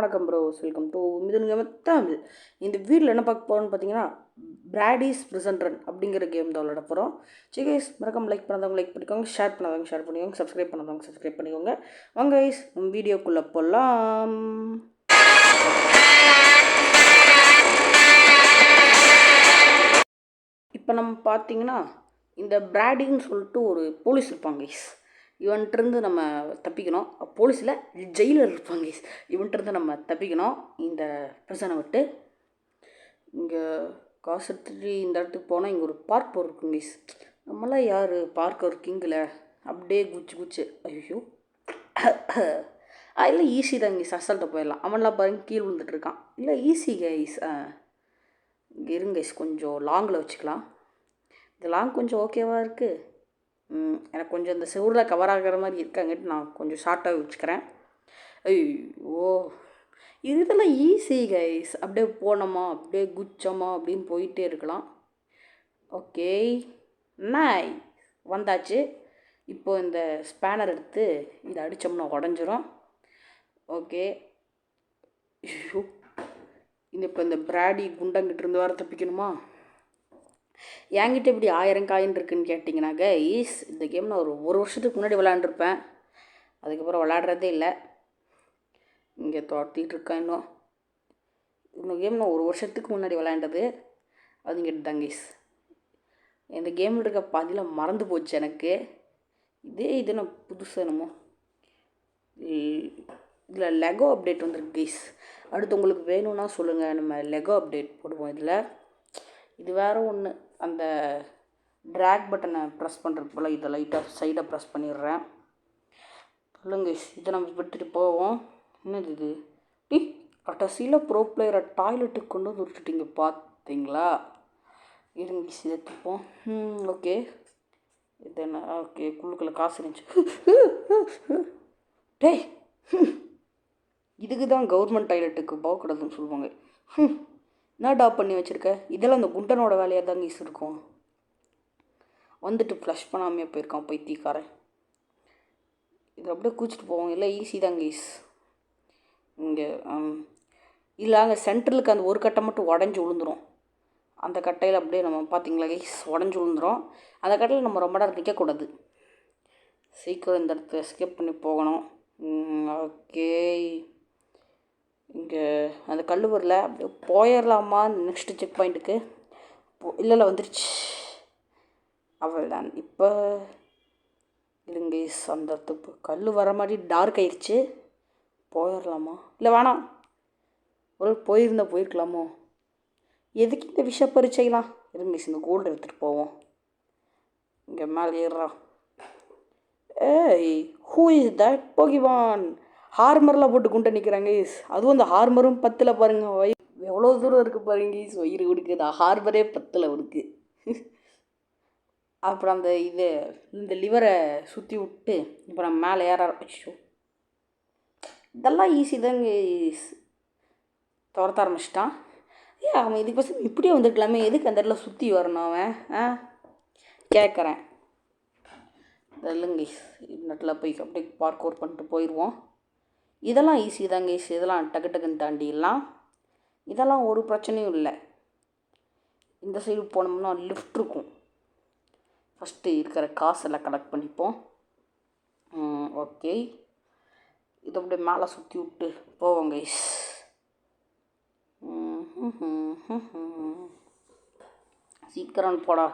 வணக்கம் bros, welcome to Mithun Tamil. இந்த வீடியோவில் என்ன பார்க்க போகிறோன்னு பார்த்தீங்கன்னா, பிராடிஸ் பிரிசன் ரன் அப்படிங்கிற கேம் தான் விளையாட போகிறோம். சரி கைஸ், மறக்காம லைக் பண்ணாதவங்க லைக் பண்ணிக்கோங்க, ஷேர் பண்ணாதவங்க ஷேர் பண்ணிக்கோங்க, சப்ஸ்கிரைப் பண்ணாதவங்க சப்ஸ்கிரைப் பண்ணிக்கோங்க. வாங்க கைஸ், நம்ம வீடியோக்குள்ளே போகலாம். இப்போ நம்ம பார்த்தீங்கன்னா, இந்த பிராடின்னு சொல்லிட்டு ஒரு போலீஸ் இருப்பாங்க கைஸ். இவன்ட்டிருந்து நம்ம தப்பிக்கணும். போலீஸில் ஜெயிலர் இருப்பாங்க கைஸ். இவன்ட்டிருந்து நம்ம தப்பிக்கணும் இந்த பிரச்சனை விட்டு. இங்கே காசு எடுத்துகிட்டு இந்த இடத்துக்கு போனால் இங்கே ஒரு பார்க் இருக்குங்க கைஸ். நம்மளாம் யார் பார்க்க ஒரு கிங்கில் அப்படியே குச்சி ஐயோ இல்லை ஈஸி தான் கைஸ், அசால்ட்டாக போயிடலாம். அவன்லாம் பாருங்க கீழே விழுந்துட்டுருக்கான். இல்லை ஈஸி கைஸ். இங்கே இருங்க கைஸ், கொஞ்சம் லாங்கில் வச்சுக்கலாம். இந்த லாங் கொஞ்சம் ஓகேவாக இருக்குது. எனக்கு கொஞ்சம் இந்த செவரில் கவர் ஆகிற மாதிரி இருக்காங்கட்டு நான் கொஞ்சம் ஷார்ட்டாக வச்சுக்கிறேன். ஐயோ இதெல்லாம் ஈஸி கைஸ். அப்படியே போனோமா அப்படியே குச்சோமா அப்படின்னு போயிட்டே இருக்கலாம். ஓகே நாய் வந்தாச்சு. இப்போது இந்த ஸ்பேனர் எடுத்து இதை அடித்தோம்னா உடஞ்சிரும். ஓகே ஐயோ இப்போ இந்த பிராடி குண்டங்கிட்டிருந்து வர தப்பிக்கணுமா? என்கிட்ட இப்படி 1000 காயின் இருக்குதுன்னு கேட்டிங்கன்னா கைஸ், இந்த கேம் நான் ஒரு வருஷத்துக்கு முன்னாடி விளாண்டுருப்பேன். அதுக்கப்புறம் விளாட்றதே இல்லை. இங்கே துரத்திட்டு இருக்கேன். இந்த கேம் நான் ஒரு வருஷத்துக்கு முன்னாடி விளாண்டது. அது இங்கே தான் கைஸ். இந்த கேமில் இருக்க பாதியில் மறந்து போச்சு எனக்கு. இது நான் புதுசாக என்னமோ இதில் லெகோ அப்டேட் வந்துருக்கு கைஸ். அடுத்து உங்களுக்கு வேணும்னா சொல்லுங்கள், நம்ம லெகோ அப்டேட் போடுவோம் இதில். இது வேறு ஒன்று, அந்த ட்ராக் பட்டனை ப்ரெஸ் பண்ணுறது போல் இதை லைட்டாக சைடை ப்ரெஸ் பண்ணிடுறேன். சொல்லுங்க, இதை நம்ம விட்டுட்டு போவோம். என்னது இது? கடைசியில் ப்ரோ பிளேயரை டாய்லெட்டுக்கு கொண்டு வந்து விட்டுட்டீங்க பார்த்தீங்களா? இருங்க இதை எடுத்துப்போம். ஓகே இது என்ன? ஓகே குழுக்குள்ள காசு இருந்துச்சு. டேய் இதுக்கு தான் கவர்மெண்ட் டாய்லெட்டுக்கு போகக்கூடாதுன்னு சொல்லுவாங்க. என்ன டாப் பண்ணி வச்சுருக்க? இதெல்லாம் அந்த குண்டனோட வேலையாக தான் ஈஸ் இருக்கும். வந்துட்டு ஃப்ளஷ் பண்ணாமையே போயிருக்கான் பைத்தியக்காரன். இது அப்படியே கூச்சிட்டு போவோம். இல்லை ஈஸி தான் ஈஸ். இங்கே இல்லை அங்கே சென்ட்ரலுக்கு அந்த ஒரு கட்டை மட்டும் உடஞ்சி விழுந்துடும். அந்த கட்டையில் அப்படியே நம்ம பார்த்தீங்களா கைஸ் உடஞ்சி விழுந்துடும். அந்த கட்டையில் நம்ம ரொம்ப நேரம் நிற்கக்கூடாது. சீக்கிரம் இந்த இடத்த எஸ்கேப் பண்ணி போகணும். ஓகே இங்கே அந்த கல்லூரில் அப்படியே போயிடலாமா நெக்ஸ்ட்டு செக் பாயிண்ட்டுக்கு? இல்லை வந்துருச்சு. அவள் தான் இப்போ இல்லைங்க அந்த இடத்துக்கு கல் வர மாதிரி டார்க் ஆயிடுச்சு. போயிடலாமா? இல்லை வேணாம், ஒரு போயிருக்கலாமோ? எதுக்கு இந்த விஷ பரீட்சைலாம்? இருங்க இந்த கோல்டு எடுத்துகிட்டு போவோம். இங்கே மேலே ஏறுறா. ஏய் ஹூ இஸ் தட் போகிவான்? ஹார்மர்லாம் போட்டு குண்டை நிற்கிறாங்க ஈஸ். அதுவும் அந்த ஹார்மரும் 10 பாருங்கள். எவ்வளோ தூரம் இருக்குது பாருங்க ஈஸ். வயிறு கொடுக்குது. ஹார்மரே 10 கொடுக்கு. அப்புறம் அந்த இந்த லிவரை சுற்றி விட்டு இப்போ நம்ம மேலே ஏற ஆரம்பிச்சோ. இதெல்லாம் ஈஸி தாங்க ஈஸ். துரத்த ஆரம்பிச்சிட்டான். அவன் இதுக்கு பசங்க இப்படியே வந்துருக்கலாமே, எதுக்கு அந்த இடத்துல சுற்றி வரணும் அவன்? கேட்குறேன். இல்லைங்க ஈஸ், இந்த இடத்துல போய் அப்படியே பார்க் அவுட் பண்ணிட்டு போயிடுவோம். இதெல்லாம் ஈஸி தாங்க ஈஸி. இதெல்லாம் டக்குன்னு தாண்டிடலாம். இதெல்லாம் ஒரு பிரச்சனையும் இல்லை. இந்த சைடு போனோம்னா லிஃப்ட் இருக்கும். ஃபஸ்ட்டு இருக்கிற காசெல்லாம் கலெக்ட் பண்ணிப்போம். ஓகே இதை அப்படியே மேலே சுற்றி விட்டு போவோம் கைஸ். சீக்கிரம் போடா.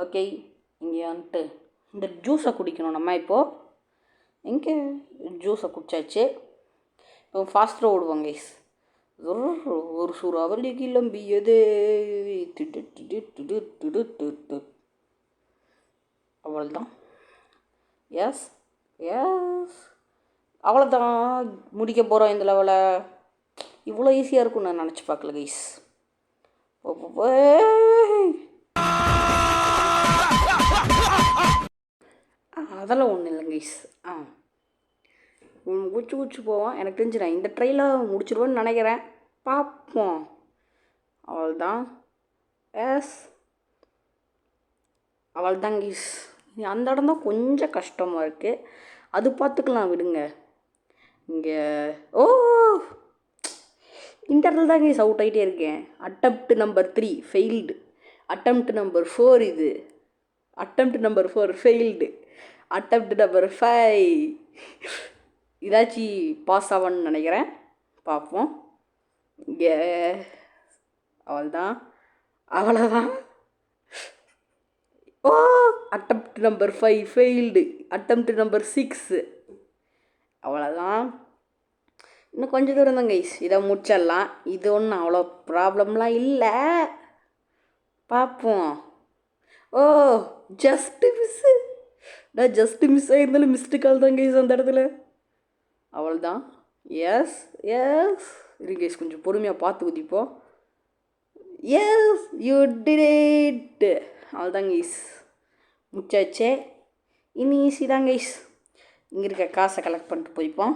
ஓகே இங்கே வந்துட்டு இந்த ஜூஸை குடிக்கணும் நம்ம. இப்போது எங்கே ஜூஸை குடிச்சாச்சு. இப்போ ஃபாஸ்ட்டாக ஓடுவோம் கைஸ். ஒரு சூறாவளி கிளம்பியதே. அவ்வளோதான். எஸ் அவ்வளோதான், முடிக்க போகிறோம் இந்த லெவலை. இவ்வளோ ஈஸியாக இருக்கும்னு நான் நினச்சி பார்க்கல கைஸ். அதெல்லாம் ஒன்றும் இல்லைங்க கைஸ். குச்சி போவோம். எனக்கு தெரிஞ்சு நான் இந்த ட்ரையில் முடிச்சிடுவேன்னு நினைக்கிறேன். பார்ப்போம். அவள்தான். எஸ் அவள்தான் கைஸ். அந்த இடம் தான் கொஞ்சம் கஷ்டமாக இருக்குது. அது பார்த்துக்கலாம் விடுங்க. இங்கே இந்த இடத்துல தான் கைஸ் அவுட் ஆகிட்டே இருக்கேன். Attempt number 3 failed, attempt number 4 இது, attempt number 4 failed, attempt number 5 இதாச்சும் பாஸ் ஆவான்னு நினைக்கிறேன். பார்ப்போம். ஏ அவ்வளோதான். ஓ, attempt number 5 failed, attempt number 6 அவ்வளோதான். இன்னும் கொஞ்சம் தூரம் தான் கைஸ், இதை முடிச்சிடலாம். இது ஒன்றும் அவ்வளோ ப்ராப்ளம்லாம் இல்லை. பார்ப்போம். ஓ, ஜஸ்ட்டு மிஸ்ஸு. நான் ஜஸ்ட்டு மிஸ் ஆகிருந்தாலும் மிஸ்டு கால் தான் கைஸ் அந்த இடத்துல. அவ்வளோதான். எஸ் எஸ் இரு கைஸ், கொஞ்சம் பொறுமையாக பார்த்து குதிப்போம். Yes you did it. அவ்வளோதான் கைஸ், முடிச்சாச்சே. இன்னும் ஈஸி தான் கைஸ். இங்கே இருக்க காசை கலெக்ட் பண்ணிட்டு போய்ப்போம்.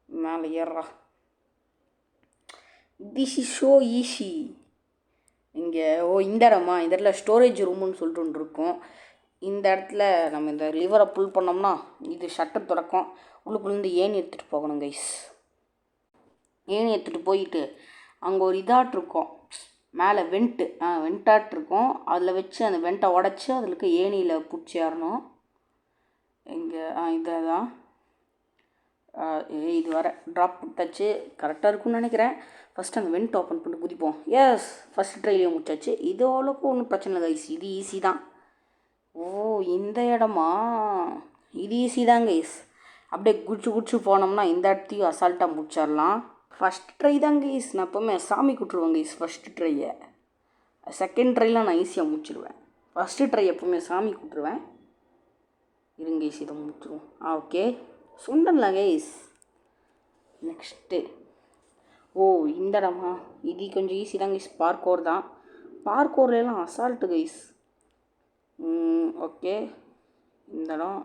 மேலே ஏறா. This is so easy. இங்கே இந்த இடமா, இந்த இடத்துல ஸ்டோரேஜ் ரூமுன்னு சொல்லிட்டு ஒன்று இருக்கும். இந்த இடத்துல நம்ம இந்த லிவரை புல் பண்ணோம்னா இது ஷட்டர் திறக்கும். உள்ளுக்குள்ளேருந்து ஏணி எடுத்துகிட்டு போகணும் கைஸ். ஏணி எடுத்துகிட்டு போயிட்டு அங்கே ஒரு இதாட்டிருக்கும், மேலே வெண்ட்டாட்டிருக்கும். அதில் வச்சு அந்த வெண்ட்டை உடச்சி அதில் இருக்க ஏணியில் பிடிச்சி ஏறணும். இங்கே இதை தான் இது வர ட்ராப் கொடுத்தாச்சு. கரெக்டாக இருக்குன்னு நினைக்கிறேன். ஃபஸ்ட்டு அந்த வெண்ட் ஓப்பன் பண்ணி குதிப்போம். எஸ், ஃபஸ்ட் ட்ரைலேயே முடிச்சாச்சு. இது அவ்வளோக்கும் ஒன்றும் பிரச்சனை இல்லை கைஸ், இது ஈஸி தான். ஓ, இந்த இடமா, இது ஈஸி தான் கைஸ். அப்படியே குடிச்சு போனோம்னா இந்த இடத்தையும் அசால்ட்டாக முடிச்சிடலாம். ஃபஸ்ட் ட்ரை தான் கைஸ். நான் எப்போவுமே சாமி கூட்டுருவேன் கைஸ் ஃபஸ்ட்டு ட்ரையை. செகண்ட் ட்ரைலாம் நான் ஈஸியாக முடிச்சிடுவேன். ஃபஸ்ட்டு ட்ரை எப்போவுமே சாமி கூட்டுருவேன். இருங்க கைஸ், இதை முடிச்சிடுவோம். ஓகே, சொன்னல கைஸ். நெக்ஸ்ட்டு ஓ, இந்த இடமா, இது கொஞ்சம் ஈஸி தான் கைஸ். பார்க்கோர் தான். பார்க்கோர்லாம் அசால்ட்டு கைஸ். ஓகே, இந்த இடம்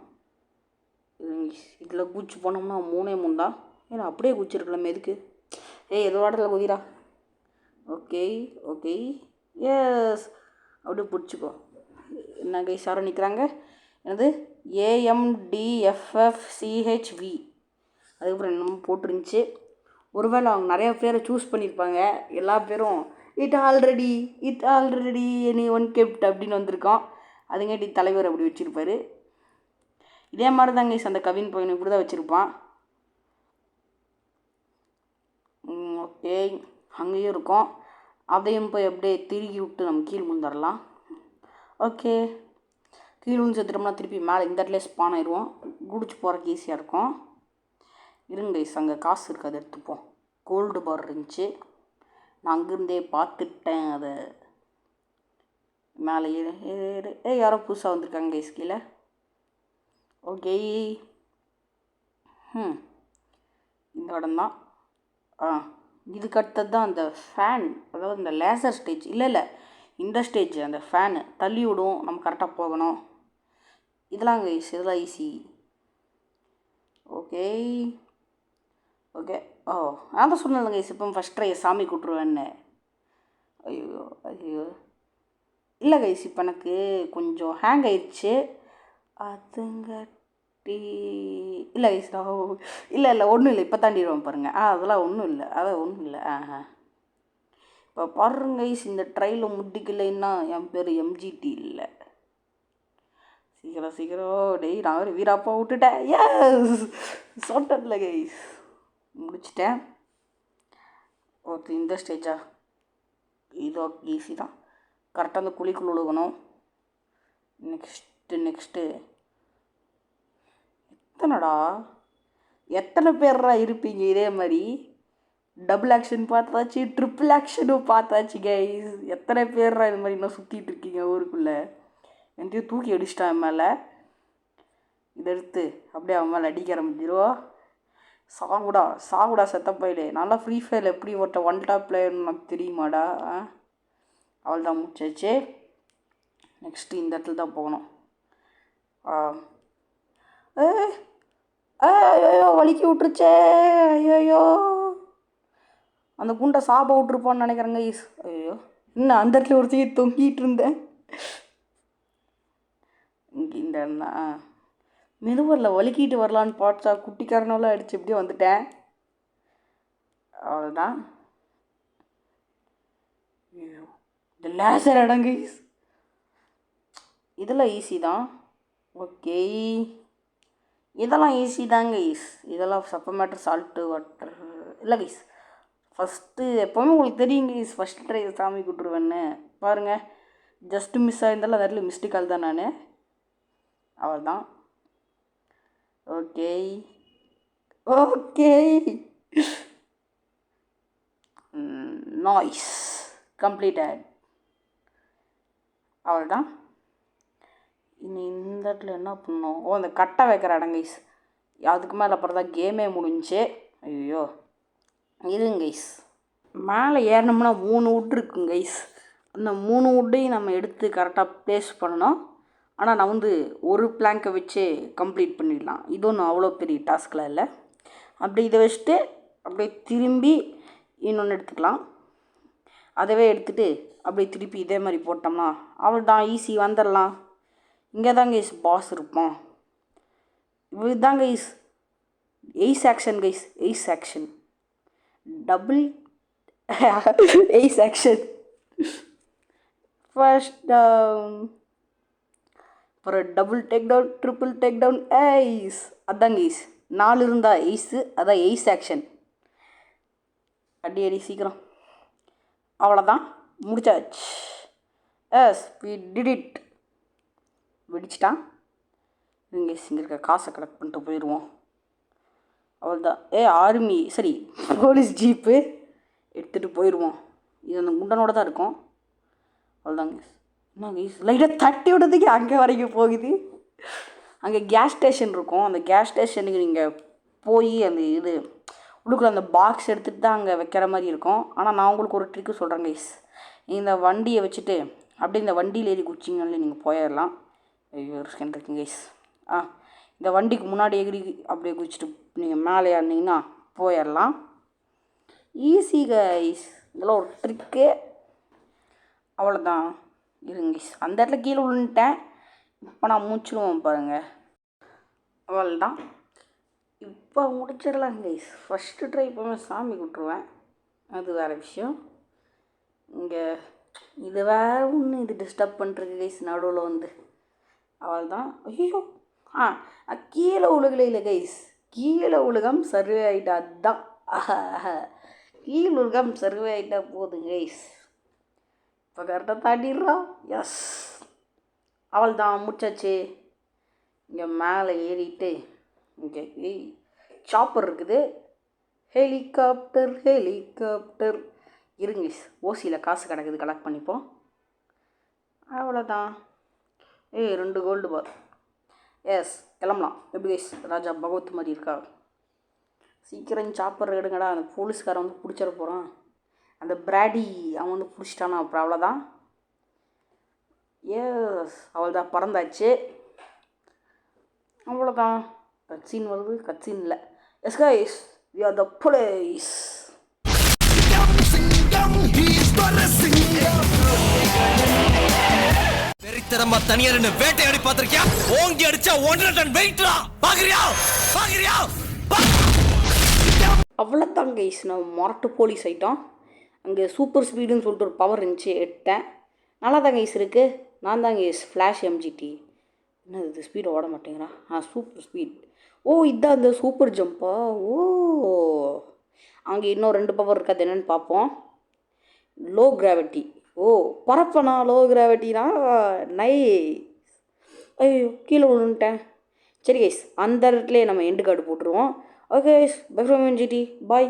இதில் குச்சி போனோம்னா 3 தான். ஏன்னா அப்படியே குச்சிருக்கலாம் எதுக்கு? ஏதோ இடத்துல குதிரா. ஓகே ஓகே, எஸ், அப்படியே பிடிச்சிக்கோ. என்ன கைஸ் யாரும் நிற்கிறாங்க? என்னது AMDFFCHV, அதுக்கப்புறம் என்னமோ போட்டிருந்துச்சு. ஒருவேளை அவங்க நிறையா பேரை சூஸ் பண்ணியிருப்பாங்க. எல்லா பேரும் it already any one kept அப்படின்னு வந்திருக்கோம். அதுங்காட்டி தலைவர் அப்படி வச்சுருப்பார். இதே மாதிரி தாங்க அந்த கவின் பையன் இப்படி தான் வச்சுருப்பான். ஓகே, அங்கேயும் இருக்கும். அதையும் போய் அப்படியே திருகி விட்டு நம்ம கீழே விழுந்துடலாம். ஓகே, கீழே விழுந்து செத்துட்டோம்னா திருப்பி மேலே இந்த இடத்துல ஸ்பான் ஆயிடுவோம். குடிச்சு போகிறக்கு ஈஸியாக இருக்கும். இருங்க கைஸ், அங்கே காசு இருக்குது, அதை எடுத்துப்போம். கோல்டு பார் இருந்துச்சு, நான் அங்கேருந்தே பார்த்துட்டேன். அதை மேலே யாரோ புதுசாக வந்திருக்காங்க கைஸ் கீழே. ஓகே, இந்த இடம் தான். இதுக்கு அடுத்தது தான் அந்த ஃபேன், அதாவது இந்த லேசர் ஸ்டேஜ். இல்லை இந்த ஸ்டேஜ், அந்த ஃபேனு தள்ளி விடும், நம்ம கரெக்டாக போகணும். இதெல்லாம் கைஸ், இதெல்லாம் ஈஸி. ஓகே ஓகே, நான் தான் சொன்னேன் கைஸ், இப்போ ஃபஸ்ட் ட்ரை சாமி கூட்டுருவேன்னு. ஐயோ இல்லை கைஸ், இப்போ எனக்கு கொஞ்சம் ஹேங் ஆயிடுச்சு. அதுங்காட்டி இல்லை கைஸ், இல்லை ஒன்றும் இல்லை. இப்போ தாண்டிடுவோம் பாருங்கள். அதெல்லாம் ஒன்றும் இல்லை, ஒன்றும் இல்லை. இப்போ பாருங்க கைஸ், இந்த ட்ரையில் முடிக்கலைன்னா என் பேர் MGT இல்லை. சீக்கிரம் டெய், நான் ஒரு வீராப்பா விட்டுட்டேன். எஸ், சொட்டல கைஸ், முடிச்சிட்டேன். ஓகே, இந்த ஸ்டேஜா, இதோ ஈஸி தான். கரெக்டாக அந்த குழிக்குள் விழுகணும். நெக்ஸ்ட்டு எத்தனை பேர்ரா இருப்பீங்க இதே மாதிரி? டபுள் ஆக்ஷன் பார்த்தாச்சு, ட்ரிபிள் ஆக்ஷனும் பார்த்தாச்சு கைஸ். எத்தனை பேர்ரா இது மாதிரி இன்னும் சுற்றிட்டு இருக்கீங்க ஊருக்குள்ளே? என்கிட்டயும் தூக்கி அடிச்சிட்டான் என் மேலே. இதை எடுத்து அப்படியே அவன் மேலே அடிக்க ஆரம்பிச்சிருவோம். சாகுடா செத்தப்பையிலே. நல்லா ஃப்ரீ ஃபயரில் எப்படி ஒன் டாப் பிளேயர்னு எனக்கு தெரியுமாடா? அவள் தான் முடிச்சாச்சு. நெக்ஸ்ட்டு இந்த இடத்துல தான் போகணும். ஐயோ, வலிக்கி விட்டுருச்சே. ஐயோ, அந்த குண்டை சாப விட்டுருப்பான்னு நினைக்கிறேங்க ஈஸ். ஐயோ, இன்னும் அந்த இடத்துல ஒருத்தையே தொங்கிட்டு இருந்தேன். இங்கே இந்த இடம் மெதுவரில் வலிக்கிட்டு வரலான்னு பார்த்தா குட்டிக்காரனெல்லாம் அடித்து எப்படியும் வந்துட்டேன். அவ்வளோதான். இந்த லேசர் இடம் கைஸ் இதெல்லாம் ஈஸி தான். ஓகே, இதெல்லாம் ஈஸி தாங்க கைஸ். இதெல்லாம் சப்பமேட்டர் சால்ட்டு வாட்டர் இல்லை கைஸ். ஃபஸ்ட்டு எப்போவுமே உங்களுக்கு தெரியும் கைஸ், ஃபஸ்ட் ட்ரை சாமி கூட்டுருவேன்னு. பாருங்கள், ஜஸ்ட்டு மிஸ் ஆகிருந்தாலும் அதில் மிஸ்டேக்கால் தான் நான். அவள் தான். Okay okay, noise completed. அவள் தான். இனி இந்த இடத்துல என்ன பண்ணணும்? ஓ, அந்த கட்டை வைக்கிற இடம் கைஸ். அதுக்கு மேலே அப்புறம் தான் கேமே முடிஞ்சு. ஐயோ இருங்க கைஸ், மேலே ஏறினோம்னா 3 வுட் இருக்குங்க கைஸ். அந்த 3 வுட்டையும் நம்ம எடுத்து கரெக்டாக ப்ளேஸ் பண்ணணும். ஆனால் நான் வந்து ஒரு பிளாங்கை வச்சு கம்ப்ளீட் பண்ணிடலாம். இது ஒன்றும் அவ்வளோ பெரிய டாஸ்கில் இல்லை. அப்படி இதை வச்சுட்டு அப்படியே திரும்பி இன்னொன்று எடுத்துக்கலாம். அதவே எடுத்துகிட்டு அப்படியே திருப்பி இதே மாதிரி போட்டோம்னா அவள் தான், ஈஸி, வந்துடலாம். இங்கே தான் கைஸ் பாஸ் இருப்போம். இதுதான் guys ace action guys, ace action, double ace action. First down, அப்புறம் double take down, triple take down, ace. அதாங்க கைஸ் 4 இருந்தால் எய்ஸு, அதான் எய்ஸ் ஆக்ஷன். அடி சீக்கிரம். அவ்வளோதான், முடிச்சாச்சு. Yes we did it. வெடிச்சிட்டான். இங்கே இருக்க காசை கலெக்ட் பண்ணிட்டு போயிடுவோம். அவ்வளோதான். ஆர்மி சரி போலீஸ் ஜீப்பு எடுத்துகிட்டு போயிடுவோம். இது அந்த குண்டனோட தான் இருக்கும். அவ்வளோதாங்க. என்ன கைஸ், லைட்டாக தட்டி விடுறதுக்கு அங்கே வரைக்கும் போகுது. அங்கே கேஸ் ஸ்டேஷன் இருக்கும். அந்த கேஸ் ஸ்டேஷனுக்கு நீங்கள் போய் அந்த இது உள்ளுக்குள்ள அந்த பாக்ஸ் எடுத்துகிட்டு தான் அங்கே வைக்கிற மாதிரி இருக்கும். ஆனால் நான் உங்களுக்கு ஒரு ட்ரிக்கு சொல்கிறேன் கைஸ். இந்த வண்டியை வச்சுட்டு அப்படியே இந்த வண்டியில் ஏறி குச்சிங்கன்னு நீங்கள் போயிடலாம். ஐயோ ரிஸ்க் இருக்குங்க கைஸ். இந்த வண்டிக்கு முன்னாடி ஏறி அப்படியே குச்சிட்டு நீங்கள் மேலே ஏறினீங்கன்னா போயிடலாம். ஈஸி கைஸ், இதெல்லாம் ஒரு ட்ரிக்கு. அவ்வளோதான். இருங்க கைஸ், அந்த இடத்துல கீழே விழுந்துட்டேன். இப்போ நான் மூச்சுடுவோம் பாருங்கள். அவ்வளோதான், இப்போ முடிச்சிடலாம் கைஸ். ஃபஸ்ட்டு ட்ரை எப்போவுமே சாமி விட்டுருவேன், அது வேறு விஷயம். இங்கே இது வேறு ஒன்று, இது டிஸ்டர்ப் பண்ணுறது கைஸ் நடுவில் வந்து. அவ்வளோதான். ஐயோ கீழே உலகில் இல்லை கைஸ், கீழே உலகம் சர்வே ஆகிட்டா. அதுதான் கீழே உலகம் சர்வே ஆகிட்டா போதும் கைஸ். இப்போ கரெக்டாக தாண்டிடுறா. எஸ், அவள் தான், முடிச்சாச்சு. இங்கே மேலே ஏறிட்டு இங்கே சாப்பர் இருக்குது. Helicopter helicopter. இருங்க ஓசியில் காசு கிடக்குது, கலெக்ட் பண்ணிப்போம். அவ்வளோதான். 2 கோல்டு பார். எஸ், கிளம்பலாம். எப்படி கைஸ், ராஜா பகவத் மாதிரி இருக்கா? சீக்கிரம் சாப்பர் எடுங்கடா. அந்த போலீஸ்காரன் வந்து பிடிச்சிட போகிறான். அந்த பிராடி அவன் வந்து பிடிச்சிட்டானா, அப்புறம் அவ்வளோதான். எஸ், அவ்வளோதான், பறந்தாச்சு. அவ்வளோதான். கட்சீன் வருது, கட்சீன் இல்லை. Yes guys, we are the police. வெறித்தரமா தனியா நின்னு வேட்டையாடி பாத்திருக்கியா? ஓங்கி அடிச்சா 1.5 டன் வெயிட்ரா. பாக்குறியா பாக்குறியா? அவ்வளோதான் கைஸ், நான் மொரட்டு போலீஸ் ஆகிட்டோம். அங்கே சூப்பர் ஸ்பீடுன்னு சொல்லிட்டு ஒரு பவர் இருந்துச்சு, எடுத்தேன். நல்லா தான் கைஸ் இருக்குது. நான் தான் கைஸ் ஃப்ளாஷ் எம்ஜிடி. என்ன இது ஸ்பீடு ஓட மாட்டேங்கிறா? Super speed. ஓ, இதுதான் அந்த சூப்பர் ஜம்பா. ஓ, அங்கே இன்னும் 2 பவர் இருக்காது, என்னென்னு பார்ப்போம். Low gravity. ஓ, பரப்பனா லோ கிராவிட்டினா நை. ஐயோ கீழே விழுந்துட்டேன். சரி கைஸ், அந்த இடத்துலேயே நம்ம எண்டு கார்டு போட்டுருவோம். Okay guys, bye from MGT, bye.